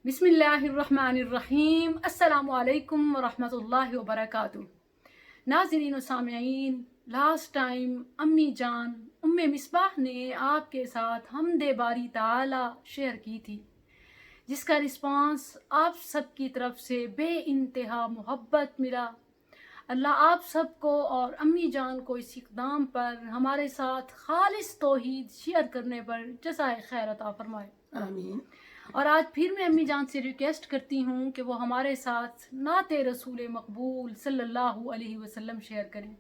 बिस्मिल्लाहिर्रहमानिर्रहीम। अस्सलामु अलैकुम वरहमतुल्लाहि वबरकातुह। नाज़रीन व सामिईन, लास्ट टाइम अम्मी जान उम्मे मिसबाह ने आपके साथ हमदे बारी ताला शेयर की थी, जिसका रिस्पांस आप सब की तरफ से बे इंतहा मोहब्बत मिला। अल्लाह आप सबको और अम्मी जान को इस इक़दाम पर हमारे साथ खालिस तौहीद शेयर करने पर जज़ाए खैर अता फरमाए। आमीन। और आज फिर मैं अम्मी जान से रिक्वेस्ट करती हूँ कि वो हमारे साथ नाते रसूल मकबूल सल्लल्लाहु अलैहि वसल्लम शेयर करें,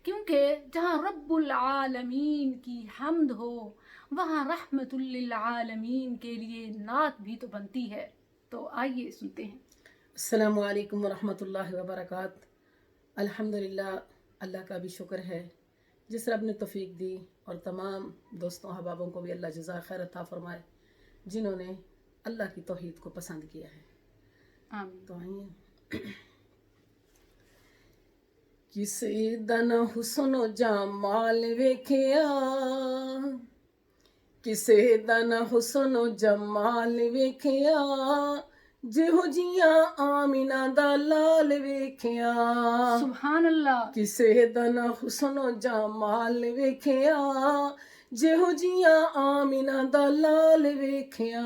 क्योंकि जहाँ रब्बुल आलमीन की हम्द हो वहाँ रहमतुल लिल आलमीन के लिए नात भी तो बनती है। तो आइए सुनते हैं। अस्सलामु अलैकुम वरहमतुल्लाहि वबरकातुह। अल्हम्दुलिल्लाह, अल्लाह का भी शुक्र है जिस रब ने तौफीक दी, और तमाम दोस्तों अहबाबों को भी अल्लाह जज़ा खैर अता फरमाए जिन्होंने अल्लाह की तौहीद को पसंद किया है। आमीन। तो आइए, किसे दन हुस्न जमाल वेखिया, किसे दन हुस्न जमाल वेखिया, जिहो जियां आमिना दा लाल वेखिया। सुभान अल्लाह। किसे दन हुस्न जमाल वेखिया, जिहो जियां आमिना दा लाल वेखिया।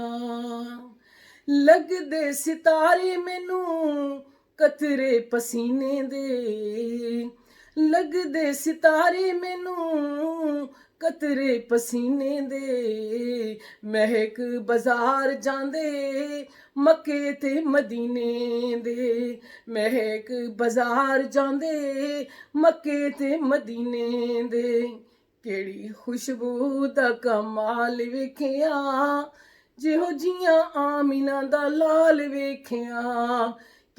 लगदे सितारे मैनू कतरे पसीने दे, लगदे सितारे मैनू कतरे पसीने दे। महक बाजार जांदे मक्के ते मदीने दे, महक बाजार जांदे मक्के ते मदीने दे। केड़ी खुशबू दा कमाल वेखिया, जिहो जियां आमिना दा लाल वेखिया।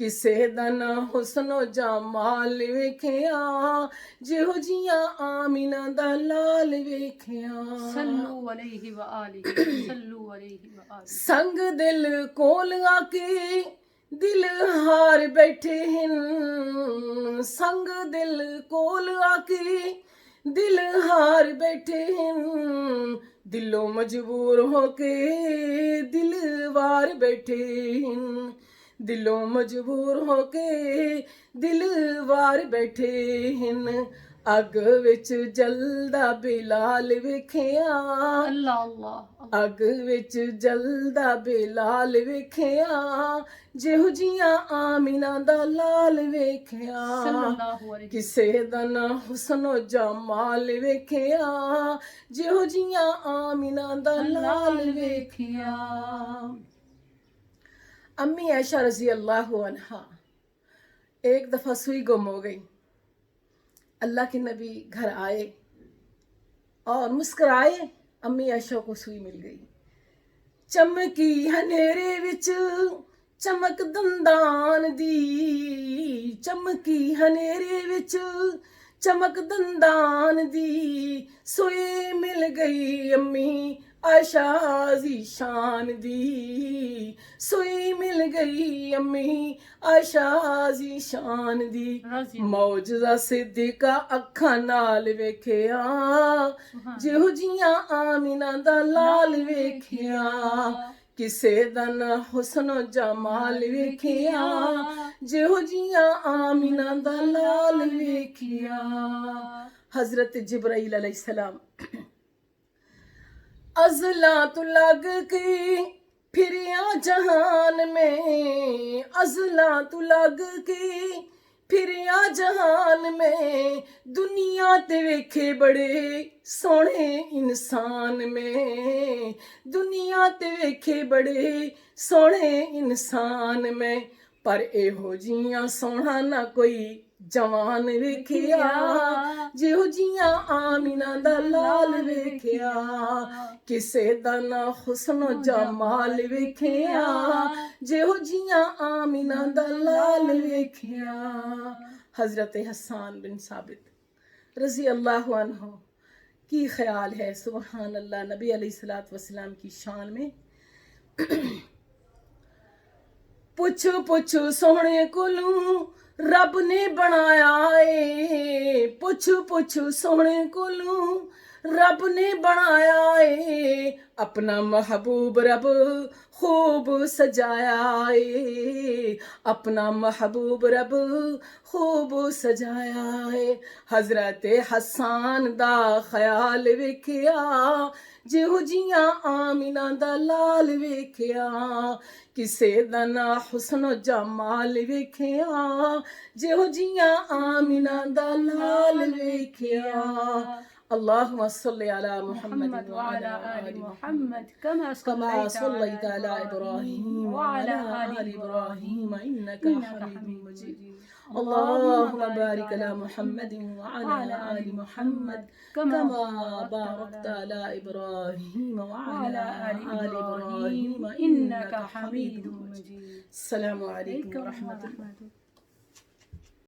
किसे दा ना हुस्न जमाल वेखिया, जिहो जियां आमिना दा लाल वेखिया। सल्लू अलैहि व आलिहि, सल्लू अलैहि व आलिहि। संग दिल कोल आके दिल हार बैठे हिन, संग दिल कोल आके दिल हार बैठे हिन। दिलों मजबूर होके दिल वार बैठे हिन, दिलों मजबूर होके दिल वार बैठे हिन। अग विच जलदा बिलाल वेखिया, अल्लाह अल्लाह। अग विच जलदा बिलाल वेखिया, जिहो जियां आमिना दा लाल वेखिया। सल्लल्लाहु अलैहि। किसे दा ना हुस्न जमाल वेखिया, जिहो जियां आमिना दा लाल वेखिया। अम्मी आयशा रजी अल्लाह अन्हा एक दफ़ा सुई गुम हो गई। अल्लाह के नबी घर आए और मुस्कुराए, अम्मी आयशा को सुई मिल गई। चमकी हनेरे विच चमक दंदान दी, चमकी हनेरे विच चमक दंदान दी। सुई मिल गई अम्मी आयशा ज़ीशान दी, सुई मिल गई अम्मी आयशा ज़ीशान दी। मौजज़ा सिद्दीक़ा अखां नाल वेखिया, जिहो जियां आमिना दा लाल वेखिया। किसे दा ना हुस्न जमाल वेखिया, जिहो जियां आमिना दा लाल वेखिया। हज़रत जिब्राईल अलैहिस्सलाम अज़ला तू लग के फिरिया जहान में, अज़ला तू लग के फिरिया जहान में। दुनिया ते वेखे बड़े सोहणे इंसान में, दुनिया ते वेखे बड़े सोहणे इंसान में। पर एहो जियां सोहना ना कोई जवान वेखिया, जिहो जियां आमिना दा लाल वेखिया। किसे दा ना हुस्न जमाल वेखिया, जिहो जियां आमिना दा लाल वेखिया। हज़रत हसन बिन साबित रज़ी अल्लाह अन्हु की ख्याल है, सुबहान अल्लाह, नबी अलैहिस्सलातु वस्सलाम की शान में। पुछो पुछो सोहणे कोलू रब ने बनाया है, पुछो पुछो सोहणे कोलू رب نے بنایا ہے اپنا محبوب رب خوب سجایا ہے اپنا محبوب رب خوب سجایا ہے حضرت حسان دا خیال ویکھیا جہو جیاں آمینہ دا لال ویکھیا کسے دا نا حسن و جمال ویکھیا جہو جیاں آمینہ دا لال ویکھیا اللهم صل على محمد وعلى آل محمد كما كما صليت صليت على على إبراهيم وعلى آل إبراهيم إنك حميد مجيد اللهم بارك على محمد وعلى آل محمد كما باركت على إبراهيم وعلى آل إبراهيم إنك حميد مجيد السلام عليكم ورحمة الله.